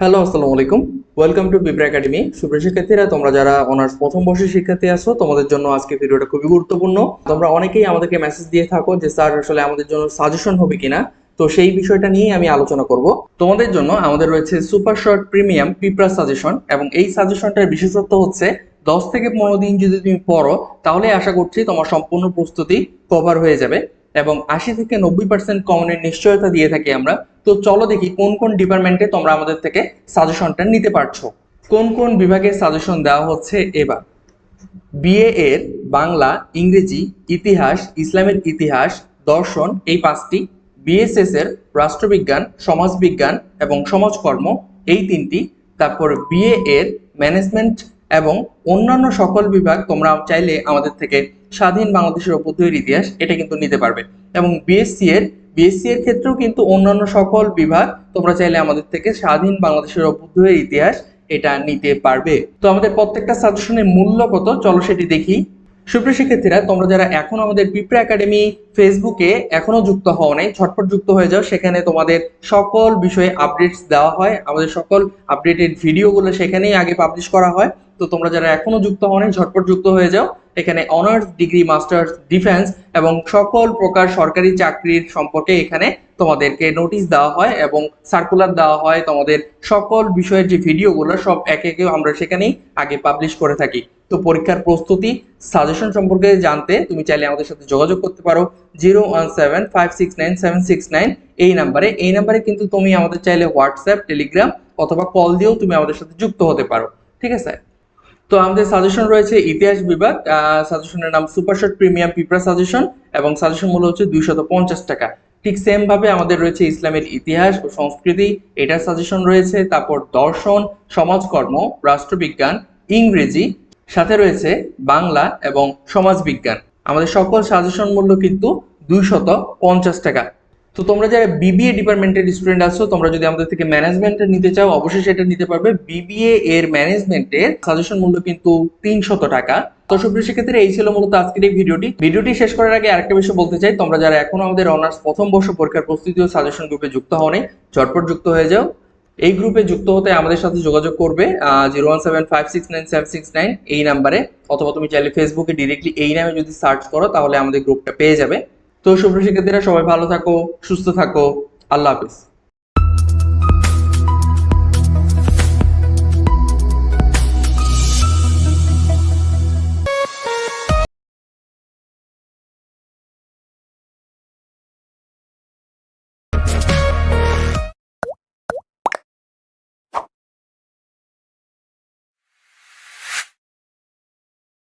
Hello, আসসালামু আলাইকুম। Welcome to Bipra academy. সুপ্রিয় শিক্ষার্থীরা, তোমরা যারা অনার্স প্রথম বর্ষের শিক্ষার্থী আছো, তোমাদের জন্য আজকে ভিডিওটা খুবই গুরুত্বপূর্ণ। তোমরা অনেকেই আমাদেরকে মেসেজ দিয়ে থাকো যে স্যার আসলে আমাদের জন্য সাজেশন হবে কিনা। তো সেই বিষয়টা নিয়ে আমি আলোচনা করব। তোমাদের জন্য আমাদের রয়েছে super short premium Pipra suggestion, এবং এই সাজেশনটার বিশেষত্ব হচ্ছে 10 থেকে 15 দিন যদি তুমি পড়ো, তাহলে আশা করছি তোমার সম্পূর্ণ প্রস্তুতি কভার হয়ে যাবে। এবং 80 থেকে 90% কমনের নিশ্চয়তা দিয়ে থাকি আমরা। তো চলো দেখি কোন কোন ডিপার্টমেন্টে তোমরা আমাদের থেকে সাজেশনটা নিতে পারছো। কোন কোন বিভাগে সাজেশন দেওয়া হচ্ছে এবার। বিএ এর বাংলা, ইংরেজি, ইতিহাস, ইসলামের ইতিহাস, দর্শন এই পাঁচটি। বিএসএস এর রাষ্ট্রবিজ্ঞান, সমাজবিজ্ঞান এবং সমাজকর্ম এই তিনটি। তারপর বিএ এর ম্যানেজমেন্ট এবং অন্যান্য সকল বিভাগ তোমরা চাইলে আমাদের থেকে স্বাধীন বাংলাদেশের অভ্যুদয়ের ইতিহাস এটা কিন্তু নিতে পারবে। এবং বিএসসি এর ক্ষেত্রেও কিন্তু অন্যান্য সকল বিভাগ তোমরা চাইলে আমাদের থেকে স্বাধীন বাংলাদেশের অভ্যুদয়ের ইতিহাস এটা নিতে পারবে। তো আমাদের প্রত্যেকটা সাজেশনের মূল্য কত, চলো সেটি দেখি। সুপ্রিয় শিক্ষার্থীরা, তোমরা যারা এখন আমাদের পিঁপড়া একাডেমি ফেসবুকে এখনো যুক্ত হও নাই, ঝটপট যুক্ত হয়ে যাও। সেখানে তোমাদের সকল বিষয়ে আপডেটস দেওয়া হয়, আমাদের সকল আপডেটেড ভিডিওগুলো সেখানেই আগে পাবলিশ করা হয়। তো তোমরা যারা এখনো যুক্ত হও নাই, ঝটপট যুক্ত হয়ে যাও। এখানে অনার্স, ডিগ্রি, মাস্টার্স, ডিফেন্স এবং সকল প্রকার সরকারি চাকরির সম্পর্কে এখানে তোমাদেরকে নোটিশ দেওয়া হয় এবং সার্কুলার দেওয়া হয়। তোমাদের সকল বিষয়ের যে ভিডিওগুলো সব একে একে আমরা সেখানেই আগে পাবলিশ করে থাকি। তো পরীক্ষার প্রস্তুতি, সাজেশন সম্পর্কে জানতে তুমি চাইলে আমাদের সাথে যোগাযোগ করতে পারো 017569769 এই নাম্বারে কিন্তু তুমি আমাদের চাইলে হোয়াটসঅ্যাপ, টেলিগ্রাম অথবা কল দিয়েও তুমি আমাদের সাথে যুক্ত হতে পারো। ঠিক আছে। তো আমাদের সাজেশন রয়েছে ইতিহাস বিভাগ, সাজেশনের নাম সুপার শর্ট প্রিমিয়াম পিঁপড়া সাজেশন, এবং সাজেশন মূল্য হচ্ছে 250 টাকা। ঠিক সেম ভাবে আমাদের রয়েছে ইসলামের ইতিহাস ও সংস্কৃতি, এটার সাজেশন রয়েছে। তারপর দর্শন, সমাজকর্ম, রাষ্ট্রবিজ্ঞান, ইংরেজি, সাথে রয়েছে বাংলা এবং সমাজবিজ্ঞান। আমাদের সকল সাজেশন মূল্য কিন্তু 250 টাকা। তো তোমরা যারা বিবিএ ডিপার্টমেন্টের স্টুডেন্ট আছো, তোমরা যদি আমাদের থেকে ম্যানেজমেন্টে নিতে চাও, অবশ্যই সেটা নিতে পারবে। বিবিএ এর ম্যানেজমেন্টের সাজেশন মূল্য কিন্তু 300 টাকা। তো সুপ্রিয় শিক্ষার্থীরা, এই ছিল মূলত আজকের এই ভিডিওটি শেষ করার আগে আরেকটা বিষয় বলতে চাই। তোমরা যারা এখনো আমাদের অনার্স প্রথম বর্ষ পরীক্ষার প্রস্তুতি ও সাজেশন গ্রুপে যুক্ত হওনি, ঝটপট যুক্ত হয়ে যাও। এই গ্রুপে যুক্ত হতে আমাদের সাথে যোগাযোগ করবে 017569769 এই নাম্বারে, অথবা তুমি চাইলে ফেসবুকে ডিরেক্টলি এই নামে যদি সার্চ করো তাহলে আমাদের গ্রুপটা পেয়ে যাবে। তো সুপ্রিয় শিক্ষার্থীরা, সবাই ভালো থাকো, সুস্থ থাকো। আল্লাহ হাফিজ।